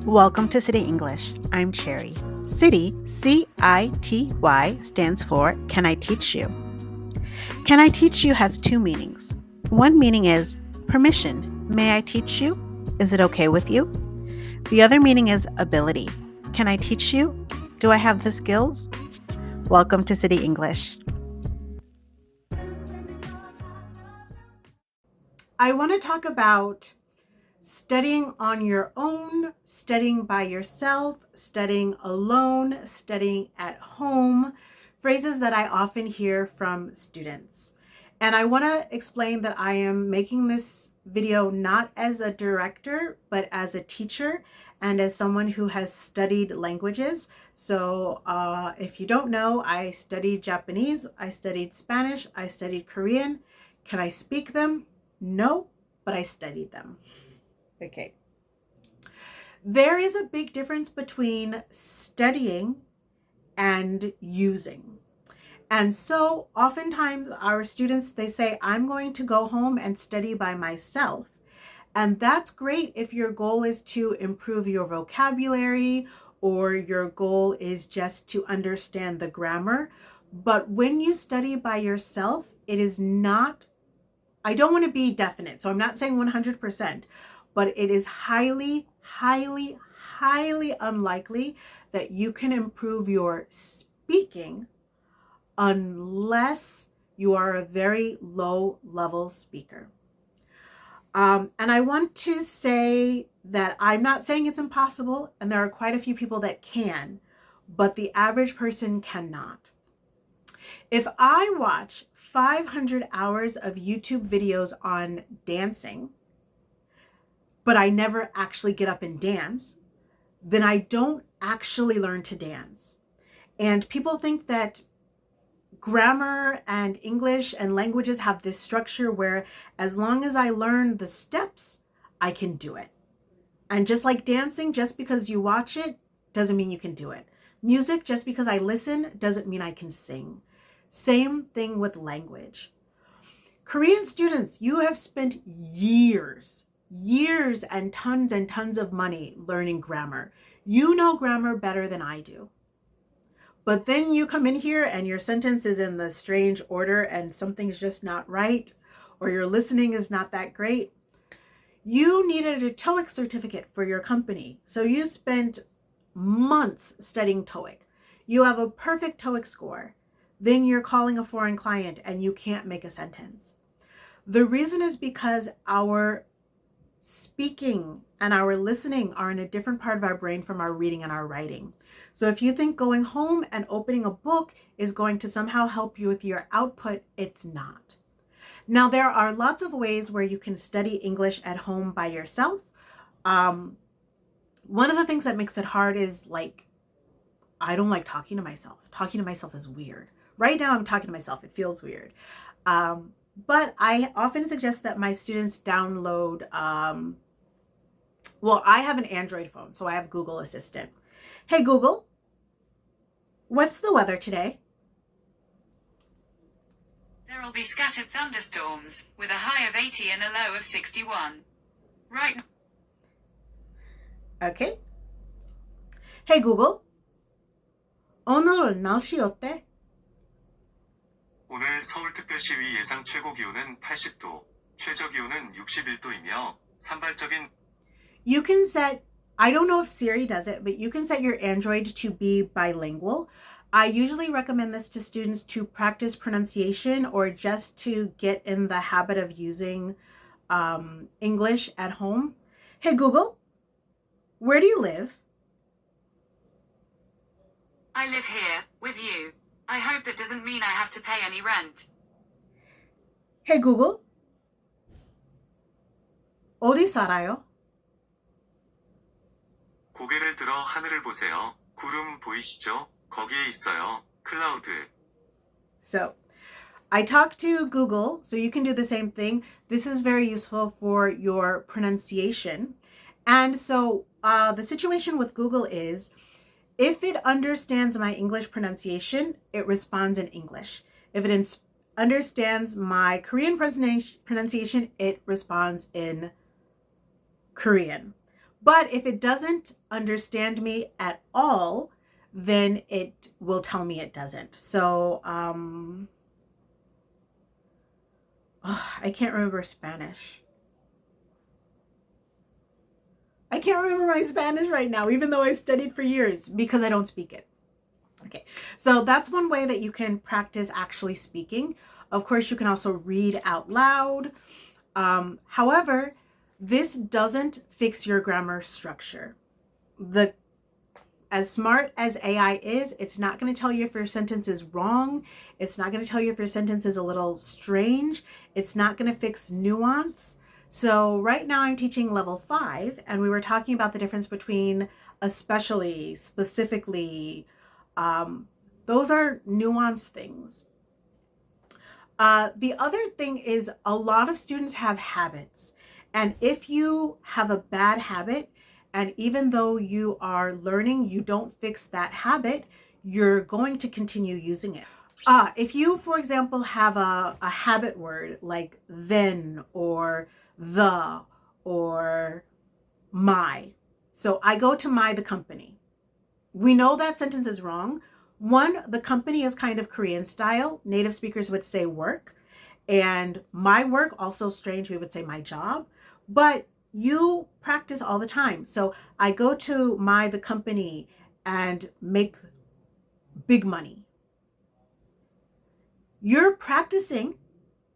Welcome to City English. I'm Cherri. City, C.I.T.Y, stands for Can I Teach You? Can I teach you has two meanings. One meaning is permission. May I teach you? Is it okay with you? The other meaning is ability. Can I teach you? Do I have the skills? Welcome to City English. I want to talk about studying on your own, studying by yourself, studying alone, studying at home, phrases that I often hear from students. And I want to explain that I am making this video not as a director, but as a teacher and as someone who has studied languages. So if you don't know, I studied Japanese, I studied Spanish, I studied Korean. Can I speak them? No, but I studied them. Okay. There is a big difference between studying and using. And so oftentimes our students, they say, I'm going to go home and study by myself. And that's great if your goal is to improve your vocabulary or your goal is just to understand the grammar. But when you study by yourself, it is not, I don't want to be definite, so I'm not saying 100%, but it is highly, highly, highly unlikely that you can improve your speaking unless you are a very low level speaker. And I want to say that I'm not saying it's impossible, and there are quite a few people that can, but the average person cannot. If I watch 500 hours of YouTube videos on dancing, but I never actually get up and dance, then I don't actually learn to dance. And people think that grammar and English and languages have this structure where as long as I learn the steps, I can do it. And just like dancing, just because you watch it doesn't mean you can do it. Music, just because I listen, doesn't mean I can sing. Same thing with language. Korean students, you have spent years and tons of money learning grammar. You know grammar better than I do. But then you come in here and your sentence is in the strange order and something's just not right, or your listening is not that great. You needed a TOEIC certificate for your company. So you spent months studying TOEIC. You have a perfect TOEIC score. Then you're calling a foreign client and you can't make a sentence. The reason is because our speaking and our listening are in a different part of our brain from our reading and our writing. So if you think going home and opening a book is going to somehow help you with your output, it's not. Now, there are lots of ways where you can study English at home by yourself. One of the things that makes it hard is I don't like talking to myself. Talking to myself is weird. Right now I'm talking to myself. It feels weird. But I often suggest that my students download, I have an Android phone, so I have Google Assistant. Hey, Google, what's the weather today? There will be scattered thunderstorms, with a high of 80 and a low of 61. Right. Okay. Hey, Google, 오늘 날씨 어때? 오늘 서울특별시 위 예상 최고 기온은 80도, 최저 기온은 61도이며 산발적인 You can set, I don't know if Siri does it, but you can set your Android to be bilingual. I usually recommend this to students to practice pronunciation or just to get in the habit of using English at home. Hey, Google, where do you live? I live here, with you. I hope it doesn't mean I have to pay any rent. Hey, Google, 어디 살아요? 고개를 들어 하늘을 보세요. 구름 보이시죠? 거기에 있어요. 클라우드. So I talked to Google, so you can do the same thing. This is very useful for your pronunciation. And so the situation with Google is, if it understands my English pronunciation, it responds in English. If it understands my Korean pronunciation, it responds in Korean. But if it doesn't understand me at all, then it will tell me it doesn't. So, I can't remember Spanish. I can't remember my Spanish right now, even though I studied for years, because I don't speak it. Okay, so that's one way that you can practice actually speaking. Of course, you can also read out loud. However, this doesn't fix your grammar structure. The As smart as AI is, it's not going to tell you if your sentence is wrong. It's not going to tell you if your sentence is a little strange. It's not going to fix nuance. So right now I'm teaching level 5, and we were talking about the difference between especially, specifically. Um, those are nuanced things. The other thing is a lot of students have habits. And if you have a bad habit, and even though you are learning, you don't fix that habit, you're going to continue using it. If you, for example, have a habit word like then or the or my. So I go to my, the company. We know that sentence is wrong. One, the company is kind of Korean style. Native speakers would say work. And my work, also strange, we would say my job. But you practice all the time. So I go to the company and make big money. You're practicing,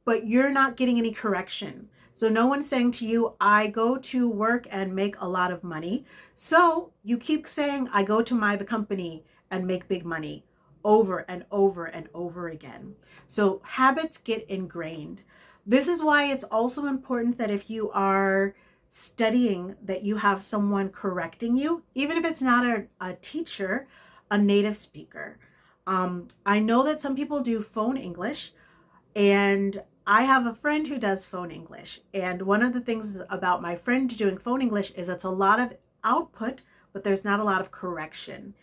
but you're not getting any correction. So no one's saying to you, I go to work and make a lot of money. So you keep saying, I go to the company and make big money over and over and over again. So habits get ingrained. This is why it's also important that if you are studying, that you have someone correcting you, even if it's not a teacher, a native speaker. I know that some people do phone English, and I have a friend who does phone English. And one of the things about my friend doing phone English is it's a lot of output, but there's not a lot of correction.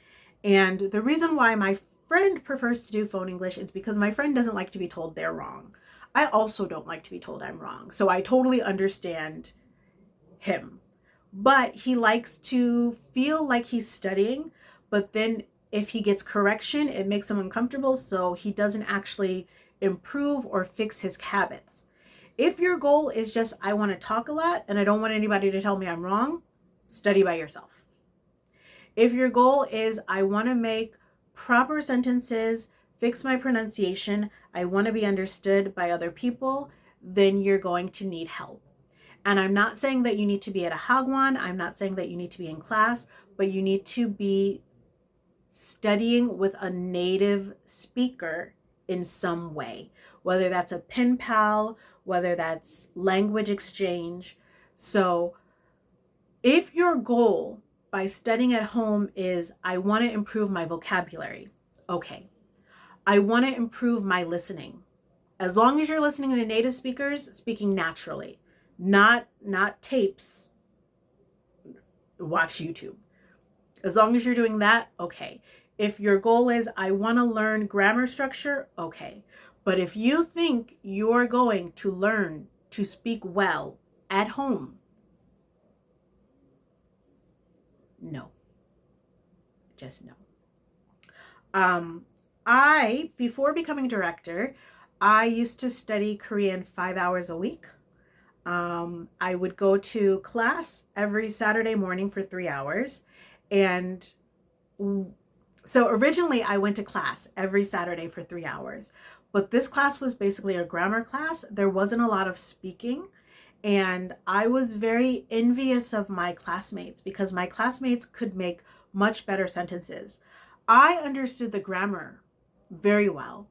And the reason why my friend prefers to do phone English is because my friend doesn't like to be told they're wrong. I also don't like to be told I'm wrong. So I totally understand him. But he likes to feel like he's studying, but then if he gets correction, it makes him uncomfortable, so he doesn't actually improve or fix his habits. If your goal is just, I want to talk a lot and I don't want anybody to tell me I'm wrong, study by yourself. If your goal is, I want to make proper sentences, fix my pronunciation, I want to be understood by other people, then you're going to need help. And I'm not saying that you need to be at a hagwon. I'm not saying that you need to be in class, but you need to be studying with a native speaker in some way, whether that's a pen pal, whether that's language exchange. So if your goal by studying at home is, I want to improve my vocabulary, okay. I want to improve my listening. As long as you're listening to native speakers speaking naturally, not tapes, watch YouTube. As long as you're doing that, okay. If your goal is, I want to learn grammar structure, okay. But if you think you're going to learn to speak well at home, no. Just no. Before becoming director, I used to study Korean 5 hours a week. I would go to class every Saturday morning for 3 hours. And so originally I went to class every Saturday for 3 hours. But this class was basically a grammar class. There wasn't a lot of speaking. And I was very envious of my classmates because my classmates could make much better sentences. I understood the grammar very well,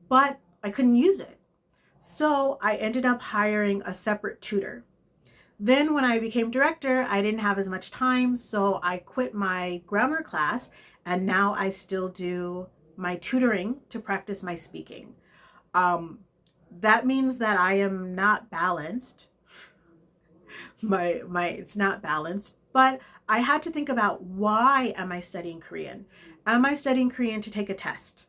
but I couldn't use it. So I ended up hiring a separate tutor. Then when I became director, I didn't have as much time, so I quit my grammar class, and now I still do my tutoring to practice my speaking. That means that I am not balanced. It's not balanced, but I had to think about, why am I studying Korean? Am I studying Korean to take a test?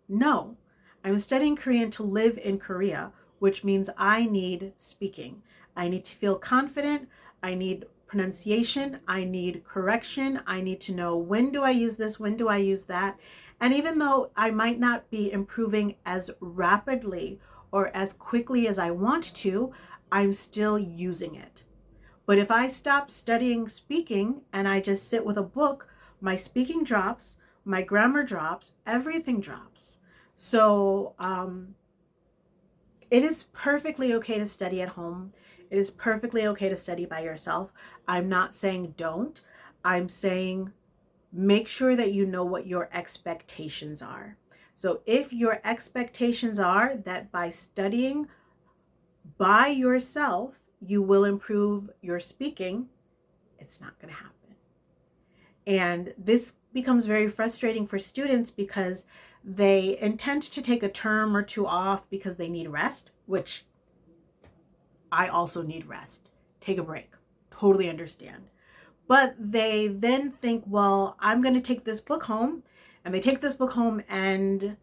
No, I'm studying Korean to live in Korea, which means I need speaking. I need to feel confident. I need pronunciation. I need correction. I need to know, when do I use this? When do I use that? And even though I might not be improving as rapidly or as quickly as I want to, I'm still using it. But if I stop studying speaking and I just sit with a book, my speaking drops, my grammar drops, everything drops. So it is perfectly okay to study at home. It is perfectly okay to study by yourself. I'm not saying don't. I'm saying make sure that you know what your expectations are. So if your expectations are that by studying by yourself, you will improve your speaking, it's not going to happen. And this becomes very frustrating for students because they intend to take a term or two off because they need rest, which I also need rest. Take a break. Totally understand. But they then think, well, I'm going to take this book home. And they take this book home and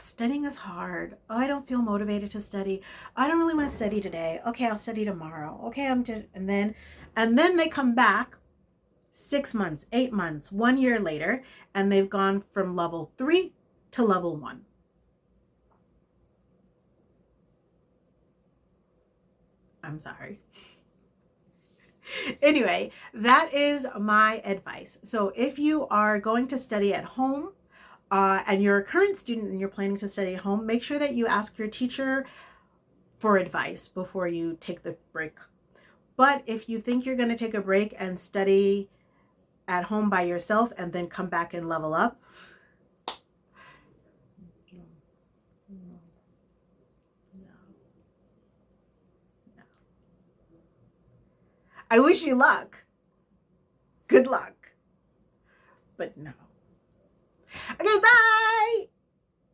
studying is hard. Oh, I don't feel motivated to study. I don't really want to study today. Okay, I'll study tomorrow. Okay, and then they come back 6 months, 8 months, 1 year later, and they've gone from level 3 to level 1. I'm sorry. Anyway, that is my advice. So if you are going to study at home, and you're a current student and you're planning to study at home, make sure that you ask your teacher for advice before you take the break. But if you think you're going to take a break and study at home by yourself and then come back and level up, no. I wish you luck. Good luck. But no.